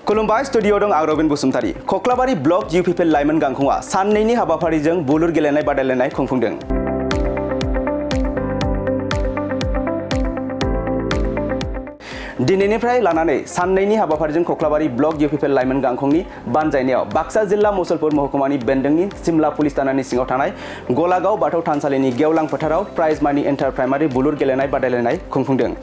खुलुमबाय स्टुडिअ दं आं रबिन बसुमतारी कक्लाबारि ब्लक इउ पिपल लाइमोन गांखंआ साननैनि हाबाफारिजों बुलुर गेलेनाय बादायलायनाय खुंफुंदों। दिनैनिफ्राय लानानै साननैनि हाबाफारिजों कक्लाबारि ब्लक इउ पिपल लाइमोन गांखंनि बानजायनायाव बाक्सा जिल्ला मुसलपुर महकुमानि बेन्दोंनि सिमला पुलिस थानानि सिङाव थानाय गलागाव बाथौ थानसालिनि गेवलां फोथाराव प्राइज मानि एन्टार प्राइमारि बुलुर गेलेनाय बादायलायनाय खुंफुंदों।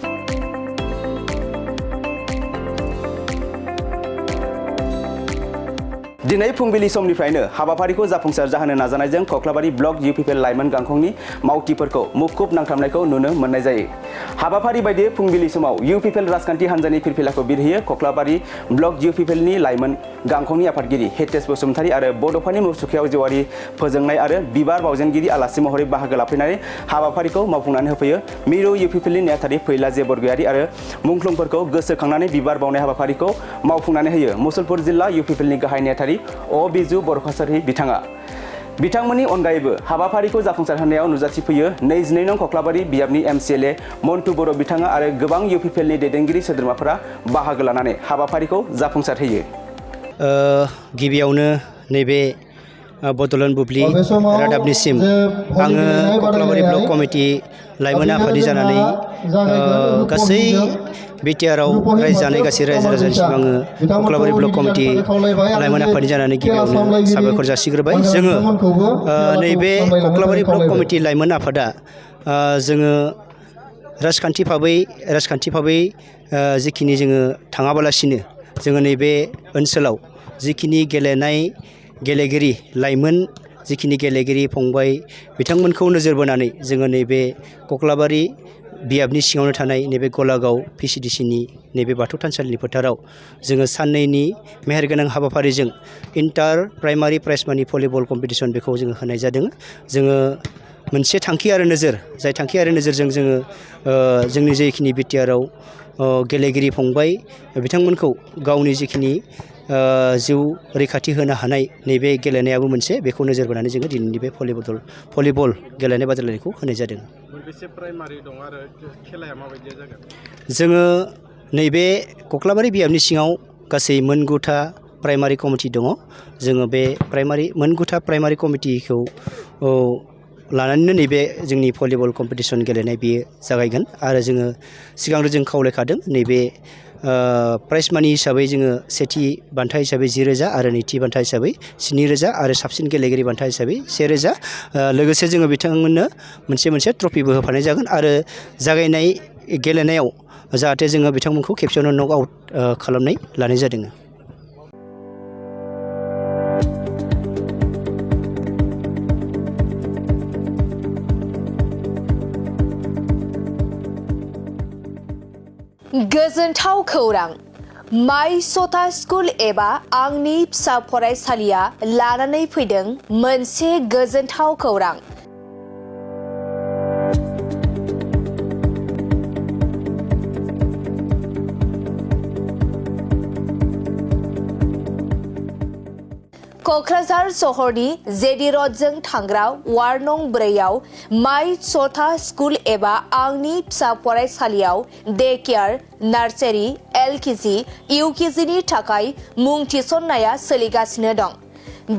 दिनै फुंबिलि समनिफ्रायनो हाबाफारिखौ जाफुंसार जाहोनो नाजानायजों कक्लाबारि ब्लक इउ पिपल लाइमोन गांखंनि मावथिफोरखौ मुखुब नांथाबनायखौ नुनो मोननाय जायो। हाबाफारि बायदियै फुंबिलि समाव इउ पिपल राजखान्थि हान्जानि फिरफिलाखौ बिरहोयो कक्लाबारि ब्लक इउ पिपलनि लाइमोन गांखंनि आफादगिरि हितेश बसुमतारी आरो बड'फानि मुसुखायाव जेवारि फोजोंनाय आरो बिबार बावजेनगिरि आलासि महरै बाहागो लाफैनानै हाबाफारिखौ मावफुंनानै होफैयो। मिरु इउ पिपलनि नेहाथारि फैलाजे बरगयारि आरो मुंख्लंफोरखौ गोसोखांनानै बिबार बावनाय हाबाफारिखौ मावफुंनानै होयो। मुसलपुर जिल्ला इउ पिपलनि गाहाय नेहाथारि बिजु बरखासारि बिथाङा बिथांमोननि अनगायैबो हाबाफारिखौ जाफुंसार होनायाव नुजाथिफैयो 22 नं कक्लाबारि बियाबनि एमसिएलए मन्टु बर' बिथाङा आरो गोबां इउ पिपलनि दैदेनगिरि सोद्रोमाफोरा बाहागो लानानै हाबाफारिखौ जाफुंसार होयो। गिबियावनो नैबे बड'लेण्ड बुब्लि रादाबनिसिम आङो कक्लाबारि ब्लक कमिटि लाइमोन आफादनि जानानै गासै बिटिआरआव रायजो जानाय गासै रायजो राजानिसिम आङो कक्लाबारि ब्लक कमिटि लाइमोन आफादनि जानानै गिबियावनो साबायखर जासिग्रोबाय। जोङो नैबे कक्लाबारि ब्लक कमिटि लाइमोन आफादा जोङो राजखान्थि भाबै जिखिनि जोङो थाङाबालासिनो जोङो नैबे ओनसोलाव जिखिनि गेलेगिरि लाइमोन जिखिनि गेलेगिरि फंबाय बिथांमोनखौ नोजोर बोनानै जोङो नैबे कक्लाबारि बियाबनि सिङावनो थानाय नैबे गलागाव पिसिडिसिनि नैबे बाथौ थानसालिनि फोथाराव जोङो साननैनि मेहेरगोनां हाबाफारिजों इन्टार प्राइमारि प्राइज मानि भलिबल कम्पिटिसन बेखौ जोङो होनाय जादों। जोङो मोनसे थांखि आरो नोजोर जाय थांखि आरो नोजोरजों जोङो जोंनि जेखिनि बिटिआरआव गेलेगिरि फंबाय बिथांमोनखौ गावनि जिखिनि जिउ रैखाथि होनो हानाय नैबे गेलेनायाबो मोनसे बेखौ नोजोर बोनानै जोङो दिनैनि बे भलिबल गेलेनाय बादायलायनायखौ होनाय जादों। मोनबेसे प्राइमारि दं आरो खेलाया माबायदि जागोन? जोङो नैबे कक्लाबारि बियाबनि सिङाव गासै मोनगुथा प्राइमारि कमिटि दङ। जोङो बे मोनगुथा प्राइमारि कमिटिखौ लानानैनो नैबे जोंनि भलिबल कम्पिटिसन गेलेनाय बेयो जागायगोन आरो जोङो सिगांनो जों खावलायखादों नैबे प्राइज मानि हिसाबै जोङो सेथि बान्था हिसाबै 10,000 आरो नैथि बान्था हिसाबै 7,000 आरो साबसिन गेलेगिरि बान्था हिसाबै 1,000 लोगोसे जोङो बिथांमोननो मोनसे ट्रफिबो होफानाय जागोन आरो जागायनाय गेलेनायाव जाहाथे जोङो बिथांमोनखौ खेबसेयावनो नक आउट खालामनाय लानाय जादों। गोजोनथाव खौरां माइ सथा स्कुल एबा आंनि फिसा फरायसालिया लानानै फैदों मोनसे गोजोनथाव खौरां। क'क्राझार सहरनि जेडि रडजों थांग्रा वार्ड नं 4आव माइ सथा स्कुल एबा आंनि फिसा फरायसालियाव डे केयार नार्सारि LKG UKGनि थाखाय मुं थिसननाया सोलिगासिनो दं।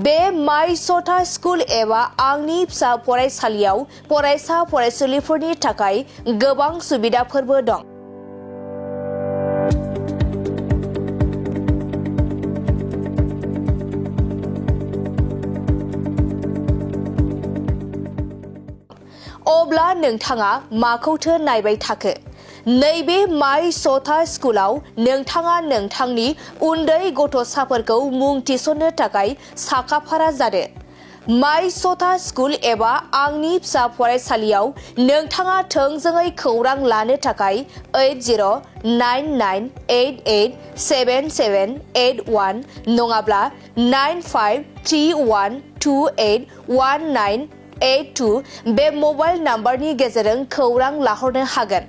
बे माइ सथा स्कुल एबा आंनि फिसा फरायसालियाव फरायसा फरायसुलिफोरनि थाखाय गोबां सुबिदाफोरबो दं। अब्ला नोंथाङा माखौथो नायबाय थाखो? नैबे माइ सथा स्कुलाव नोंथाङा नोंथांनि उन्दै गथ'साफोरखौ मुं थिसननो थाखाय साखाफारा जादो। माइ सथा स्कुल एबा आंनि फिसा फरायसालियाव नोंथाङा थोंजोङै खौरां लानो थाखाय 8099887781 नङाब्ला 9531281982 बे मबाइल नाम्बारनि गेजेरजों खौरां लाहरनो हागोन।